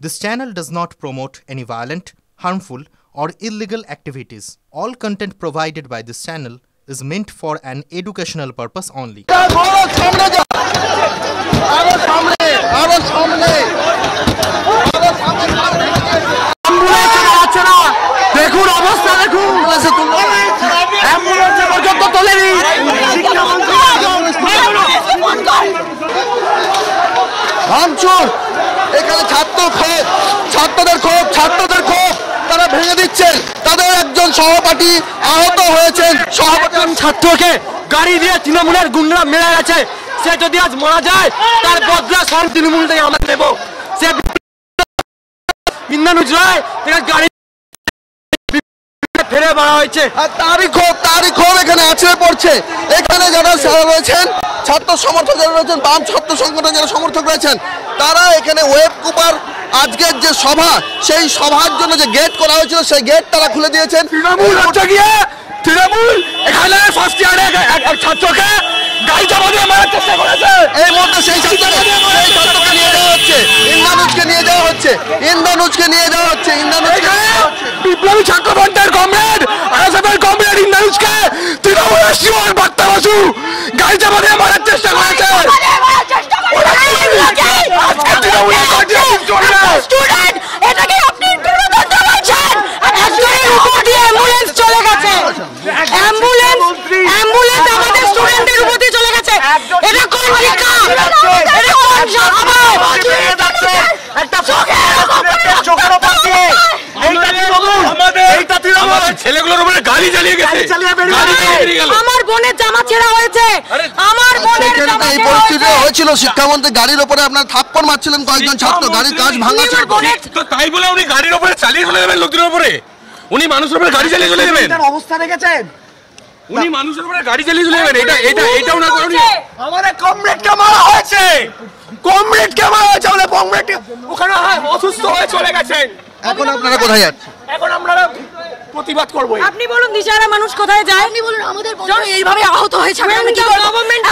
This channel does not promote any violent, harmful, or illegal activities. All content provided by this channel is meant for an educational purpose only. এখানে ছাত্রদের ক্ষোভ তারা ভেঙে দিচ্ছেন। তাদের একজন সহপাঠী আহত হয়েছেন। ছাত্রকে গাড়ি দিয়ে তৃণমূলের গুন্ডা মেরে গেছে। সে যদি আজ মারা যায় তার বদলা সব তৃণমূল থেকে আমরা নেব। সে ইন্দ্রানুজ রায় গাড়ি ফেলে মারা হয়েছে। তারই ক্ষোভ এখানে আছড়ে পড়ছে। এখানে যারা রয়েছেন ছাত্র সমর্থক যারা রয়েছেন, বাম ছাত্র সংগঠন যারা সমর্থক রয়েছেন, তারা এখানে ওয়েব কুপার আজকের যে সভা, সেই সভার জন্য যে গেট করা হয়েছিল সেই গেট তারা খুলে দিয়েছেন। তৃণমূল এখানে ফার্স্ট ইয়ারে এক ছাত্রকে গাড়ি চাপা দিয়ে মারার চেষ্টা করেছে। এই মুহূর্তে সেই ছাত্রকে নিয়ে যাওয়া হচ্ছে, ইন্দ্রানুজকে নিয়ে যাওয়া হচ্ছে। বিপ্লবী ছাত্র ফ্রন্টের কমরেড আরএসএফের কমরেড ইন্দ্রানুজকে তৃণমূলের শিবন বার্তা বাসু গাড়ি চাপা দিয়ে মারার চেষ্টা করেছে। আজকে তৃণমূলের স্টুডেন্ট এটাকে আপনি দুরদণ্ড বলছেন। একজনের উপর দিয়ে অ্যাম্বুলেন্স চলে গেছে। অ্যাম্বুলেন্স আমাদের স্টুডেন্টদের উপর দিয়ে চলে গেছে। এটা কোন শিক্ষা? এটা কোন সভা? একটা চোখের উপর দিয়ে ছেলেগুলোর উপরে গাড়ি চালিয়ে গেছে। আমার বোনের জামা ছেঁড়া হয়েছে। আমার বোনের জামা এই পরিস্থিতি হয়েছিল, শিক্ষামন্ত্রী গাড়ির উপরে আপনার থাপ্পড় মারছিলেন কয়েকজন ছাত্র, গাড়ির কাঁচ ভাঙাচ্ছিল। তো তাই বলে উনি গাড়ির উপরে চালিয়ে চলে যাবেন লোকদের উপরে? উনি মানুষের উপরে গাড়ি চালিয়ে চলে যাবেন? অবস্থা দেখেছেন? উনি মানুষের উপরে গাড়ি চালিয়ে চলে যাবেন? এটাও না করুন। আমাদের কমরেডকে মারা হয়েছে। আমাদের কমরেডকে ওখানে অসুস্থ হয়ে চলে গেছেন। এখন আপনারা কোথায় যাচ্ছেন? এখন আমরা প্রতিবাদ করব। আপনি বলুন দিশারা মানুষ কোথায় যায়? আপনি বলুন আমাদের বোন এইভাবে আহত হয়েছে। আমি কি করব? গভর্নমেন্ট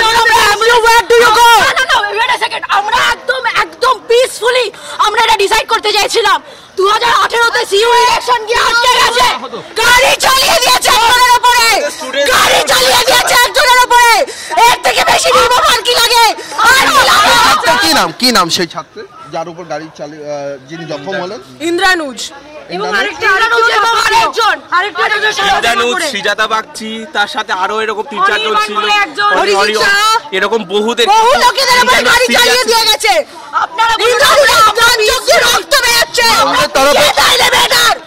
আমরা একদম পিসফুলি আমরা এটা ডিসাইড করতে চাইছিলাম। 2018 তে সিইউ ইলেকশন গিয়ে আটকে গেছে। গাড়ি চালিয়ে দিয়েছে একজনের উপরে। এর থেকে বেশি নির্মম কি লাগে? কি নাম সেই ছাত্র যার উপর গাড়ি চালিয়ে যিনি জখম হলেন? ইন্দ্রানুজ এবং আরেকজন ইন্দ্রানুজ, সিজাতা বাগচি, তার সাথে আরো এরকম 3-4 জন ছিল। এরকম বহু লোকেদের উপর গাড়ি চালিয়ে দিয়ে গেছে। আপনারা রক্ত বেরোচ্ছে।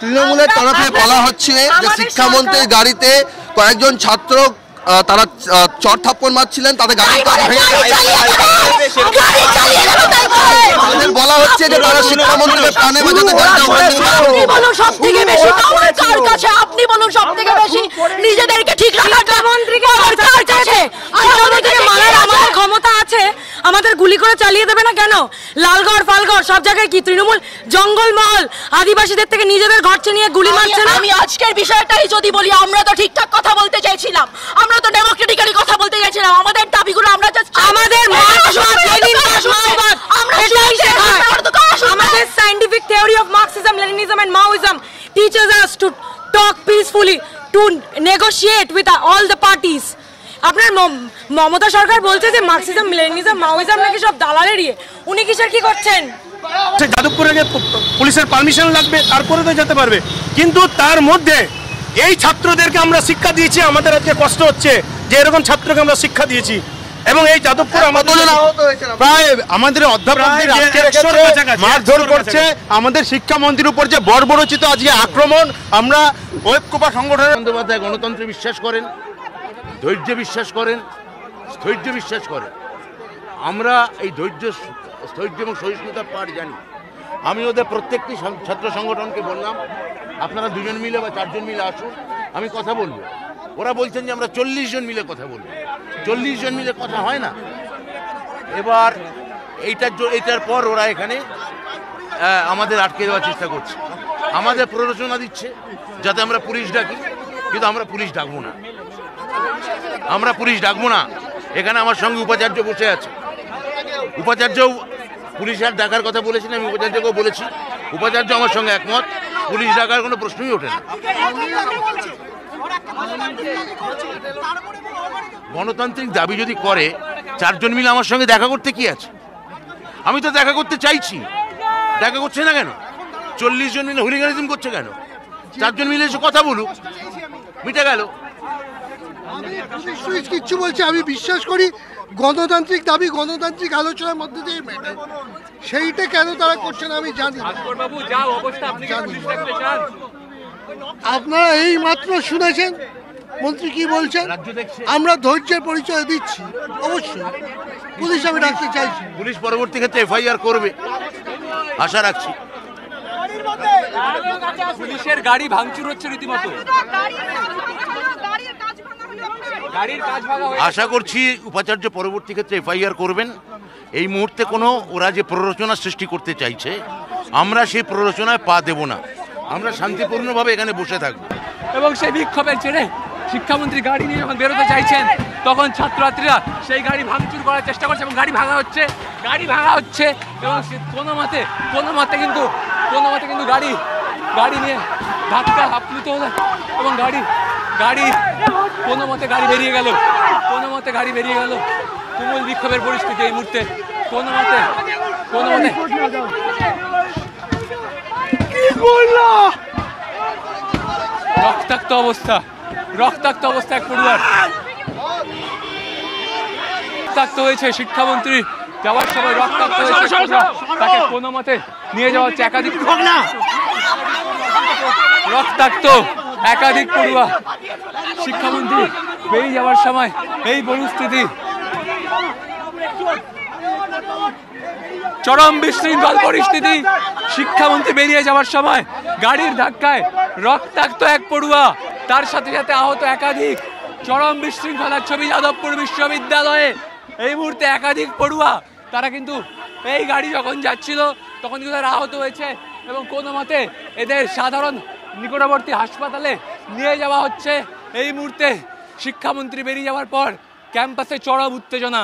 তৃণমূলের তরফে বলা হচ্ছে যে শিক্ষামন্ত্রীর গাড়িতে কয়েকজন ছাত্র তারা চর থাপ্পড় মারছিলেন, তাদের গাড়ি বলা হচ্ছে যে তারা শিক্ষামন্ত্রীকে প্রাণে বাঁচাতে আপনি বলুন সব থেকে বেশি নিজেদেরকে ঠিক রাখার মন্ত্রীকে আমাদের ক্ষমতা আছে, আমাদের গুলি করে চালিয়ে দেবে না কেন? লালগড় ফালগড় সব জায়গায় কি তৃণমূল জঙ্গলমহল আদিবাসীদের থেকে নিজেদের ঘর নিয়ে গুলি মারছে না? আমি আজকের বিষয়টাই যদি বলি, আমরা তো ঠিকঠাক কথা বলতে চাইছিলাম, আমরা তো ডেমোক্রেটিক্যালি কথা বলতে চাইছিলাম। আমাদের দাবিগুলো আমরা আমাদের আমাদের scientific theory of Marxism, Leninism and Maoism teaches us to talk peacefully, to negotiate with all the parties. আপনার মমতা সরকার বলছে যে মার্কসিজম, লেনিনিজম, মাওইজম নাকি সব দালালেরই। উনি কিসের কি করছেন? যাদবপুরে পুলিশের পারমিশন লাগবে, তারপরে তো যেতে পারবে। কিন্তু তার মধ্যে এই ছাত্রদেরকে আমরা শিক্ষা দিয়েছি, আমাদের আজকে কষ্ট হচ্ছে যে এরকম ছাত্রকে আমরা শিক্ষা দিয়েছি। এবং এই যাদবপুর প্রায় আমাদের অধ্যাপকদের মারধর করছে, আমাদের শিক্ষামন্ত্রীর উপর যে বর্বরচিত আজকে আক্রমণ। আমরা ঐক্যবা সংগঠনের বন্দ্যোপাধ্যায় গণতন্ত্রে বিশ্বাস করেন, ধৈর্য বিশ্বাস করেন, স্থৈর্য বিশ্বাস করেন। আমরা এই ধৈর্য এবং সহিষ্ণুতার পাঠ জানি। আমি ওদের প্রত্যেকটি ছাত্র সংগঠনকে বললাম, আপনারা 2 জন মিলে বা 4 জন মিলে আসুন, আমি কথা বলবো। ওরা বলছেন যে আমরা 40 জন মিলে কথা বলবো। 40 জন মিলে কথা হয় না। এবার এইটার পর ওরা এখানে আমাদের আটকে দেওয়ার চেষ্টা করছে, আমাদের প্ররোচনা দিচ্ছে যাতে আমরা পুলিশ ডাকি, কিন্তু আমরা পুলিশ ডাকবো না। এখানে আমার সঙ্গে উপাচার্য বসে আছে, উপাচার্য পুলিশের ডাকার কথা বলেছেন, আমি উপাচার্যকেও বলেছি উপাচার্য আমার সঙ্গে একমত, পুলিশ ডাকার কোনো প্রশ্নই ওঠে না। গণতান্ত্রিক দাবি যদি করে, 4 জন মিলে আমার সঙ্গে দেখা করতে কি আছে? আমি তো দেখা করতে চাইছি, দেখা করছে না কেন? 40 জন মিলে হুলিগানিজম করছে কেন? 4 জন মিলে এসে কথা বলুক, মিটে গেল। কিচ্ছু বলছে, আমি বিশ্বাস করি গণতান্ত্রিক দাবি গণতান্ত্রিক আলোচনার মধ্যে দিয়ে মেটে। সেইটা কেন তারা করছে না আমি জানি। আপনারা এই মাত্র শুনেছেন মন্ত্রী কি বলছেন, আমরা ধৈর্যের পরিচয় দিচ্ছি। অবশ্যই পুলিশ আমি রাখতে চাইছি, পুলিশ পরবর্তী ক্ষেত্রে FIR করবে, আশা রাখছি। পুলিশের গাড়ি ভাঙচুর হচ্ছে রীতিমতো, আশা করছি উপাচার্য পরবর্তী ক্ষেত্রে FIR করবেন। এই মুহূর্তে কোনো ওরা যে প্ররোচনা সৃষ্টি করতে চাইছে, আমরা সেই প্ররোচনায় পা দেব না। আমরা শান্তিপূর্ণভাবে এখানে বসে থাকবো। এবং সেই বিক্ষোভের জেরে শিক্ষামন্ত্রী গাড়ি নিয়ে যখন বেরোতে চাইছেন, তখন ছাত্রছাত্রীরা সেই গাড়ি ভাঙচুর করার চেষ্টা করছে এবং গাড়ি ভাঙা হচ্ছে এবং কোনো মতে কিন্তু গাড়ি নিয়ে ধাক্কা আপ্লুত হলো এবং গাড়ি কোনো মতে গাড়ি বেরিয়ে গেল। তুমুল বিক্ষোভের পরিস্থিতি এই মুহূর্তে। কোনো মতে রক্তাক্ত অবস্থা এক পড়ুয়ার। রক্তাক্ত হয়েছে শিক্ষামন্ত্রী যাওয়ার সময়, রক্তাক্ত হয়েছে, তাকে কোনো মতে নিয়ে যাওয়া হচ্ছে। রক্তাক্ত একাধিক পড়ুয়া। শিক্ষামন্ত্রী বেরিয়ে যাওয়ার সময় এই পরিস্থিতি। চরম বিশৃঙ্খল পরিস্থিতি। শিক্ষামন্ত্রী বেরিয়ে যাওয়ার সময় গাড়ির ধাক্কায় রক্তাক্ত এক পড়ুয়া, তার সাথে সাথে আহত একাধিক। চরম বিশৃঙ্খলার ছবি যাদবপুর বিশ্ববিদ্যালয়ে। এই মুহূর্তে একাধিক পড়ুয়া, তারা কিন্তু এই গাড়ি যখন যাচ্ছিল তখন কিন্তু তারা আহত হয়েছে এবং কোনো মতে এদের সাধারণ নিকটবর্তী হাসপাতালে নিয়ে যাওয়া হচ্ছে। এই মুহূর্তে শিক্ষামন্ত্রী বেরিয়ে যাওয়ার পর ক্যাম্পাসে চরম উত্তেজনা।